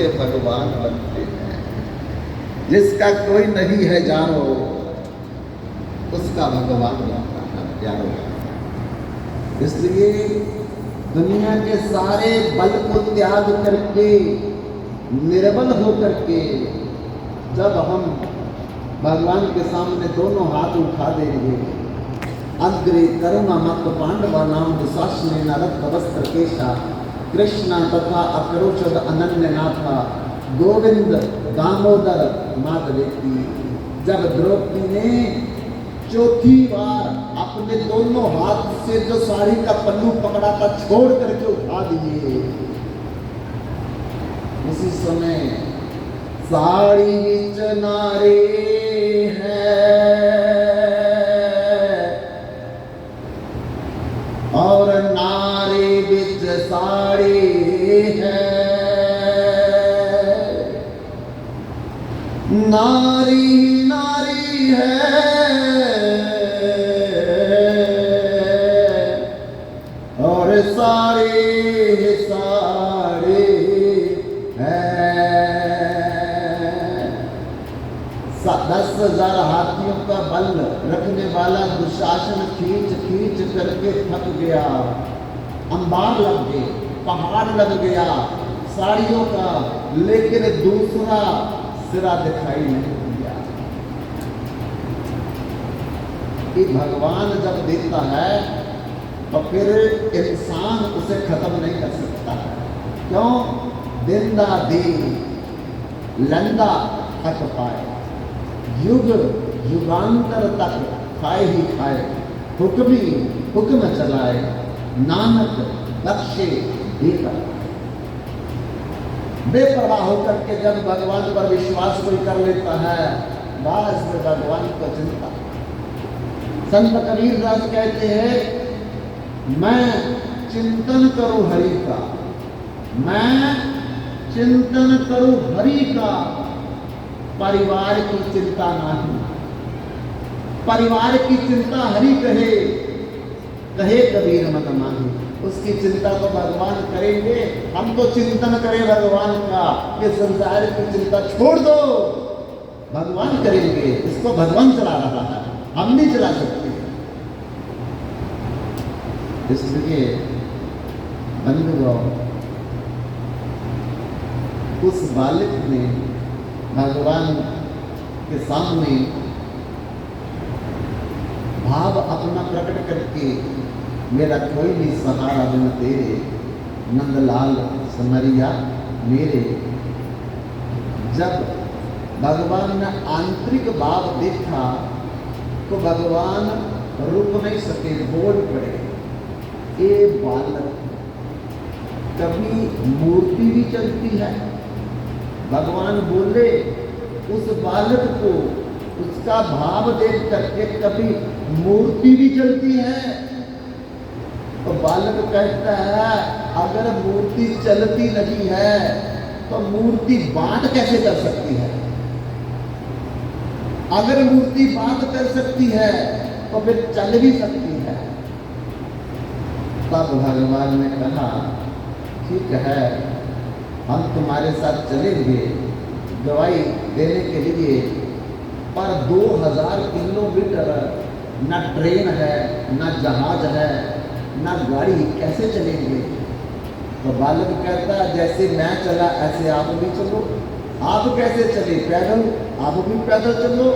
उसके भगवान बनते हैं। जिसका कोई नहीं है जानो, उसका भगवान बनता है प्यारो। इसलिए दुनिया के सारे बल को त्याग करके, निर्बल होकर के जब हम भगवान के सामने दोनों हाथ उठा देंगे, अग्रे करुणा मत पांडवा नाम दुशासन रक्त वस्त्र केशा कृष्ण तथा अकरोचद अनन्य नाथा गोविंद दामोदर माधवेती। जब द्रौपदी ने चौथी बार अपने दोनों हाथ से जो साड़ी का पल्लू पकड़ा था छोड़ करके उठा दिए, उसी समय साड़ी विच नारे है और नारे विच साड़ी है। नारी नारी है और साड़ी साड़ी है। 10,000 हाथियों का बल रखने वाला दुशासन खींच खींच करके थक गया, अंबार लग गए, पहाड़ लग गया साड़ियों का, लेकिन दूसरा सिरा दिखाई नहीं दिया। कि भगवान जब देता है तो फिर इंसान उसे खत्म नहीं कर सकता है। क्यों? दिंदा दे लंदा तक पाए, युग युगांतर तक खाए ही खाए, हुक्म चलाए, नानक बख्शे देता। बेपरवाह होकर के जब भगवान पर विश्वास कोई कर लेता है, बस में भगवान को चिंता। संत कबीर दास कहते हैं, मैं चिंतन करूं हरि का, मैं चिंतन करूं हरि का, परिवार की चिंता नहीं। परिवार की चिंता हरि कहे, कहे कबीर मत माही। उसकी चिंता तो भगवान करेंगे, हम तो चिंतन करें भगवान का कि संसार की चिंता छोड़ दो, भगवान करेंगे। इसको भगवान चला रहा है, हम नहीं चला सकते। इसलिए बंधुओं, उस बालक ने भगवान के सामने भाव अपना प्रकट करके, मेरा कोई भी सहारा बिन तेरे, नंदलाल समरिया मेरे। जब भगवान ने आंतरिक भाव देखा तो भगवान रुक नहीं सके, बोल पड़े, ए बालक, कभी मूर्ति भी चलती है। भगवान बोले उस बालक को, उसका भाव देख करके, कभी मूर्ति भी चलती है। तो बालक कहता है, अगर मूर्ति चलती नहीं है तो मूर्ति बात कैसे कर सकती है? अगर मूर्ति बात कर सकती है तो फिर चल भी सकती है। तब भगवान ने कहा, ठीक है, हम तुम्हारे साथ चलेंगे दवाई देने के लिए, पर 2000 किलोमीटर न ट्रेन है, न जहाज है, न गाड़ी, कैसे चलेंगे? तो बालक कहता है, जैसे मैं चला ऐसे आप भी चलो। आप कैसे चले? पैदल। आप भी पैदल चलो।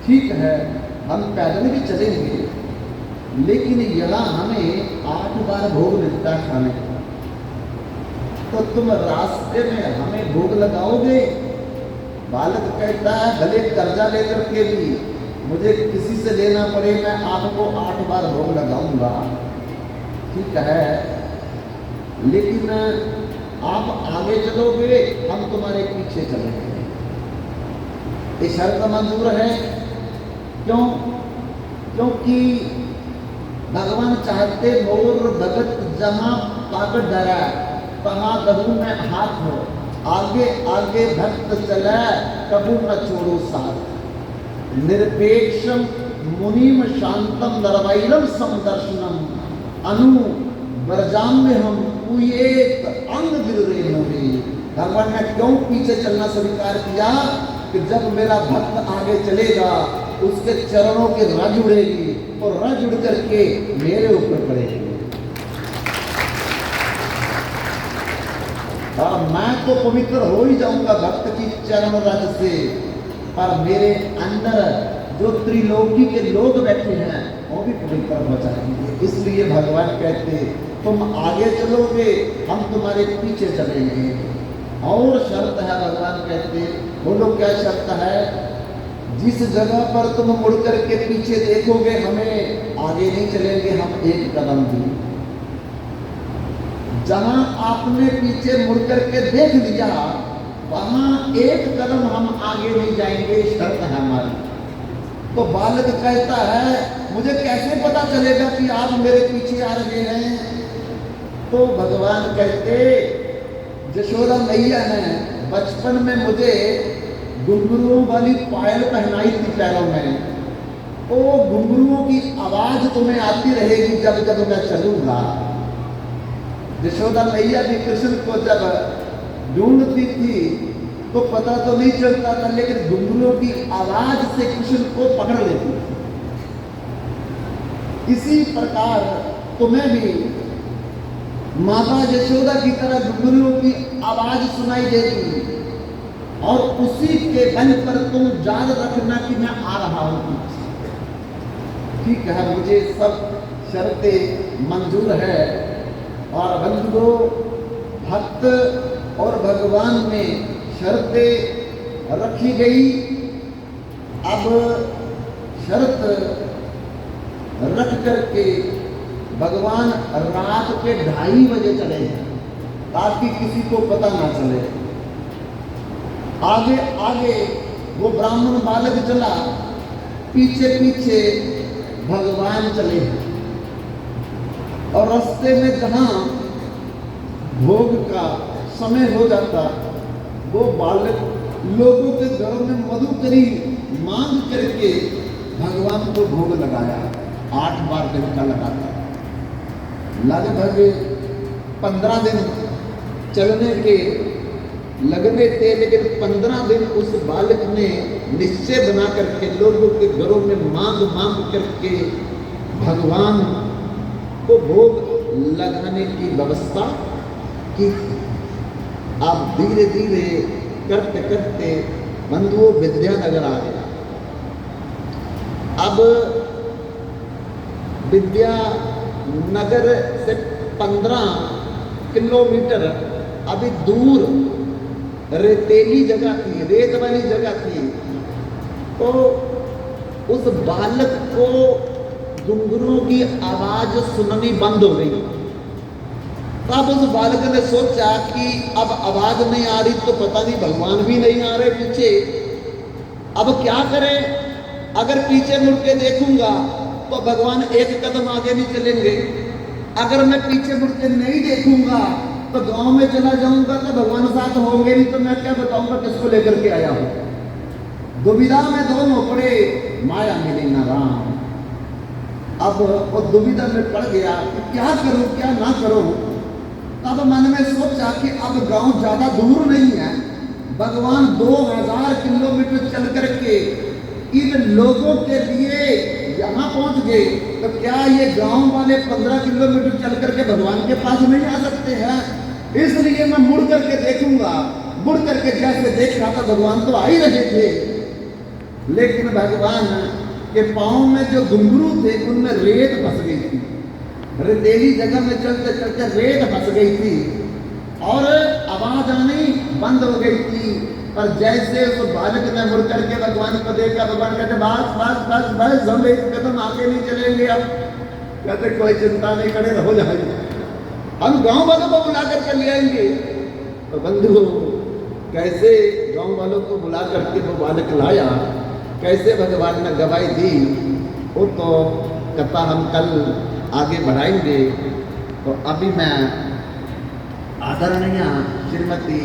ठीक है, हम पैदल भी चलेंगे, लेकिन यहाँ हमें 8 बार भोग मिलता है खाने का, तो तुम रास्ते में हमें भोग लगाओगे? बालक कहता है, भले कर्जा लेकर के भी मुझे किसी से लेना पड़े, मैं आपको 8 बार भोग लगाऊंगा। ठीक है, लेकिन आप आगे चलोगे, हम तुम्हारे पीछे चलेंगे। ये शर्त मंजूर है। क्यों? क्योंकि भगवान चाहते, मोर भगत जहां पाक डरा, कहाँ कबू में हाथ हो, आगे आगे भक्त चला, कबू न छोड़ो साथ। निरपेक्षम मुनिम शांतम नरवैरम समदर्शनम, अनु ब्रजाम में हम कुएत अंग गिरे मोरे, भगवान ने क्यों पीछे चलना स्वीकार किया कि जब मेरा भक्त आगे चलेगा उसके चरणों की रज उड़ेगी और रज उड़ करके मेरे ऊपर पड़ेगी। और मैं तो पवित्र हो ही जाऊंगा भक्त की चरण रज से, पर मेरे अंदर जो त्रिलोकी के लोग बैठे हैं वो भी पवित्र हो जाएंगे। इसलिए भगवान कहते तुम आगे चलोगे, हम तुम्हारे पीछे चलेंगे। और शर्त है, भगवान कहते बोलो क्या शर्त है? जिस जगह पर तुम मुड़ करके पीछे देखोगे हमें, आगे नहीं चलेंगे हम एक कदम भी। जहां आपने पीछे मुड़ करके देख लिया वहां एक कदम हम आगे नहीं जाएंगे, शर्त है हमारी। तो बालक कहता है मुझे कैसे पता चलेगा कि आप मेरे पीछे आ रहे हैं? तो भगवान कहते यशोदा मैया ने बचपन में मुझे घुंघरुओं वाली पायल पहनाई थी पैरों में, तो घुंघरुओं की आवाज तुम्हें आती रहेगी जब जब मैं चलूंगा। यशोदा मैया भी कृष्ण को जब ढूंढती थी तो पता तो नहीं चलता था, लेकिन घुंघरुओं की आवाज से कृष्ण को पकड़ लेती थी। इसी प्रकार तुम्हें भी माता यशोदा की तरह घुंघरुओं की आवाज सुनाई देगी और उसी के बल पर तुम याद रखना कि मैं आ रहा हूं। ठीक है, मुझे सब शर्तें मंजूर है। और बंधुओं, भक्त और भगवान में शर्तें रखी गई। अब शर्त रख करके भगवान रात के 2:30 बजे चले हैं ताकि किसी को पता ना चले। आगे आगे वो ब्राह्मण बालक चला, पीछे पीछे भगवान चले हैं। और रास्ते में जहां भोग का समय हो जाता, वो बालक लोगों के घरों में मधुकरी मांग करके भगवान को भोग लगाया। 8 बार दिन का लगाता, लगभग 15 दिन चलने के लगने थे, लेकिन 15 दिन उस बालक ने निश्चय बना करके लोगों के घरों में मांग मांग करके भगवान को भोग लगाने की व्यवस्था की। अब धीरे धीरे करते करते बंधुओं विद्यानगर आ गया। अब विद्यानगर से 15 किलोमीटर अभी दूर रेतीली जगह थी, रेत वाली जगह थी। तो उस बालक को घुंघरुओं की आवाज सुननी बंद हो गई। तब उस बालक ने सोचा कि अब आवाज नहीं आ रही तो पता नहीं भगवान भी नहीं आ रहे पीछे, अब क्या करें? अगर पीछे मुड़ के देखूंगा तो भगवान एक कदम आगे नहीं चलेंगे, अगर मैं पीछे मुड़ के नहीं देखूंगा तो गांव में चला जाऊंगा तो भगवान साथ होंगे नहीं, तो मैं क्या बताऊंगा किसको लेकर के आया हूं। दुविधा में दोनों पड़े, माया मिली न राम। अब वो दुविधा में पड़ गया कि क्या करूं क्या ना करूं। तब मन में सोचा कि अब गांव ज्यादा दूर नहीं है, भगवान 2000 किलोमीटर चल करके इन लोगों के लिए यहाँ पहुंच गए, तो क्या ये गांव वाले 15 किलोमीटर चल करके भगवान के पास नहीं आ सकते हैं? इसलिए मैं मुड़ करके देखूंगा। मुड़ करके जैसे देख रहा था भगवान तो आ ही रहे थे, लेकिन भगवान के पांव में जो घुंघरू थे उनमें रेत फंस गई थी। रेतीली जगह में चलते चलते रेत फंस गई थी और आवाज आनी बंद हो गई थी। पर जैसे उस बालक ने मुड़ करके भगवान को देखा, भगवान कहते बस बस बस बस, हम एक कदम आगे नहीं चलेंगे। अब कहते कोई चिंता नहीं करे, हो जाएगी, हम गांव वालों को बुला करके ले आएंगे। तो बंधु कैसे गांव वालों को बुला करके वो बालक लाया, कैसे भगवान ने गवाही दी, वो तो कथा हम कल आगे बढ़ाएंगे। तो अभी मैं आदरणीय श्रीमती